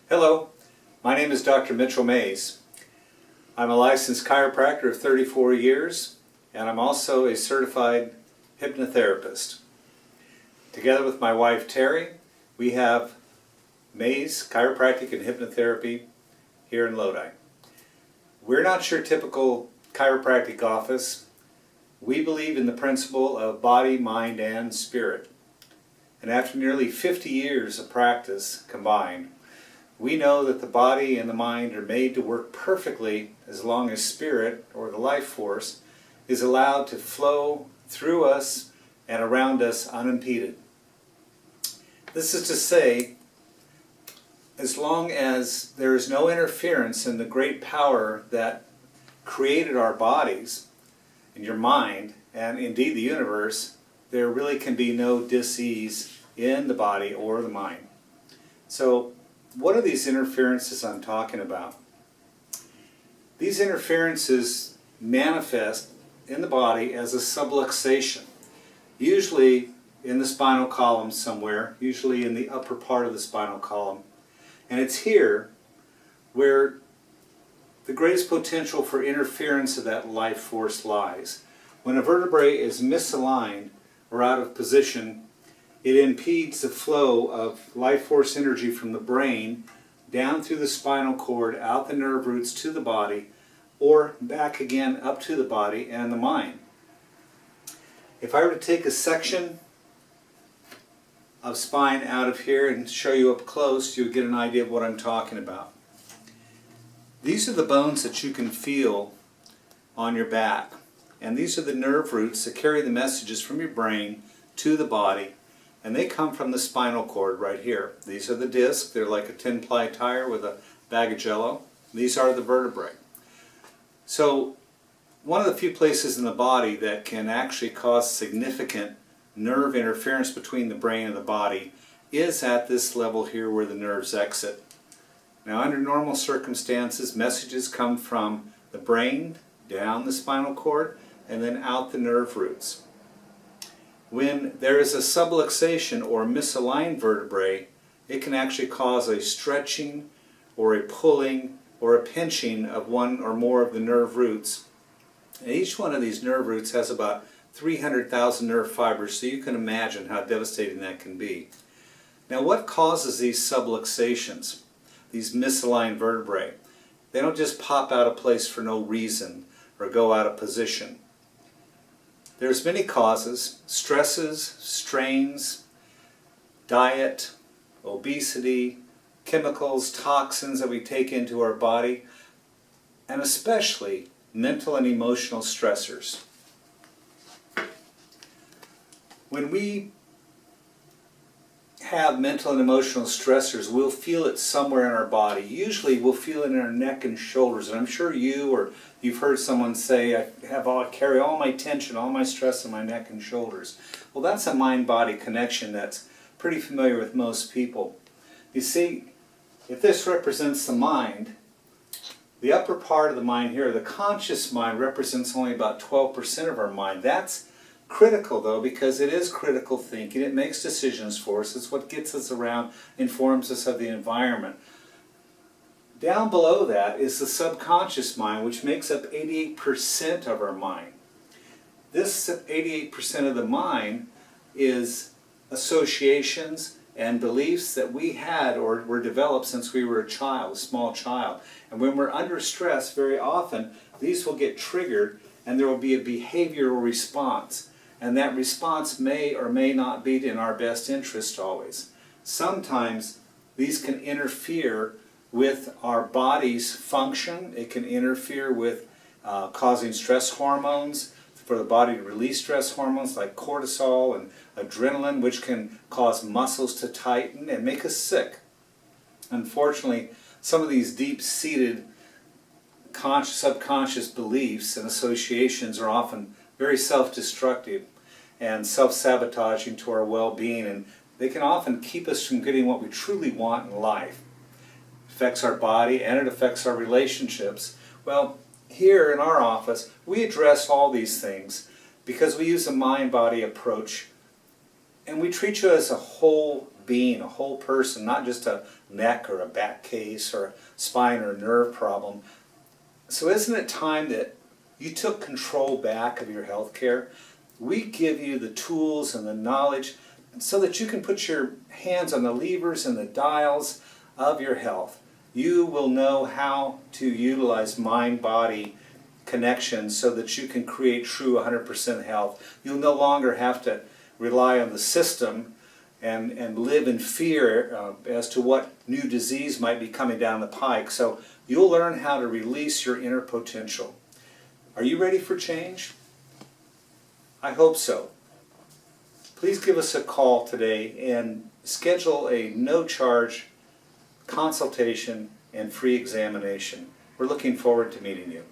Hello, my name is Dr. Mitchell Mays. I'm a licensed chiropractor of 34 years, and I'm also a certified hypnotherapist. Together with my wife Terry, we have Mays Chiropractic and Hypnotherapy here in Lodi. We're not your typical chiropractic office. We believe in the principle of body, mind, and spirit. And after nearly 50 years of practice combined, we know that the body and the mind are made to work perfectly as long as spirit, or the life force, is allowed to flow through us and around us unimpeded. This is to say, as long as there is no interference in the great power that created our bodies, and your mind, and indeed the universe, there really can be no dis-ease in the body or the mind. So, what are these interferences I'm talking about? These interferences manifest in the body as a subluxation, usually in the spinal column somewhere, usually in the upper part of the spinal column. And it's here where the greatest potential for interference of that life force lies. When a vertebrae is misaligned or out of position, it impedes the flow of life force energy from the brain down through the spinal cord, out the nerve roots to the body, or back again up to the body and the mind. If I were to take a section of spine out of here and show you up close, you would get an idea of what I'm talking about. These are the bones that you can feel on your back, and these are the nerve roots that carry the messages from your brain to the body. And they come from the spinal cord right here. These are the discs. They're like a 10-ply tire with a bag of jello. These are the vertebrae. So one of the few places in the body that can actually cause significant nerve interference between the brain and the body is at this level here where the nerves exit. Now, under normal circumstances, messages come from the brain down the spinal cord and then out the nerve roots. When there is a subluxation or misaligned vertebrae, it can actually cause a stretching or a pulling or a pinching of one or more of the nerve roots. And each one of these nerve roots has about 300,000 nerve fibers, so you can imagine how devastating that can be. Now, what causes these subluxations, these misaligned vertebrae? They don't just pop out of place for no reason or go out of position. There's many causes: stresses, strains, diet, obesity, chemicals, toxins that we take into our body, and especially mental and emotional stressors. When we have mental and emotional stressors, we'll feel it somewhere in our body. Usually we'll feel it in our neck and shoulders, and I'm sure you or you've heard someone say, I carry all my tension, all my stress in my neck and shoulders. Well, that's a mind-body connection that's pretty familiar with most people. You see, if this represents the mind, the upper part of the mind here, the conscious mind, represents only about 12% of our mind. That's critical, though, because it is critical thinking. It makes decisions for us. It's what gets us around, informs us of the environment. Down below that is the subconscious mind, which makes up 88% of our mind. This 88% of the mind is associations and beliefs that we had or were developed since we were a child, a small child. And when we're under stress, very often, these will get triggered and there will be a behavioral response. And that response may or may not be in our best interest always. Sometimes these can interfere with our body's function. It can interfere with causing stress hormones, for the body to release stress hormones like cortisol and adrenaline, which can cause muscles to tighten and make us sick. Unfortunately, some of these deep-seated subconscious beliefs and associations are often very self-destructive and self-sabotaging to our well-being, and they can often keep us from getting what we truly want in life. It affects our body and it affects our relationships. Well, here in our office, we address all these things because we use a mind-body approach, and we treat you as a whole being, a whole person, not just a neck or a back case or a spine or nerve problem. So isn't it time that you took control back of your health care? We give you the tools and the knowledge so that you can put your hands on the levers and the dials of your health. You will know how to utilize mind-body connections so that you can create true 100% health. You'll no longer have to rely on the system and live in fear as to what new disease might be coming down the pike. So you'll learn how to release your inner potential. Are you ready for change? I hope so. Please give us a call today and schedule a no-charge consultation and free examination. We're looking forward to meeting you.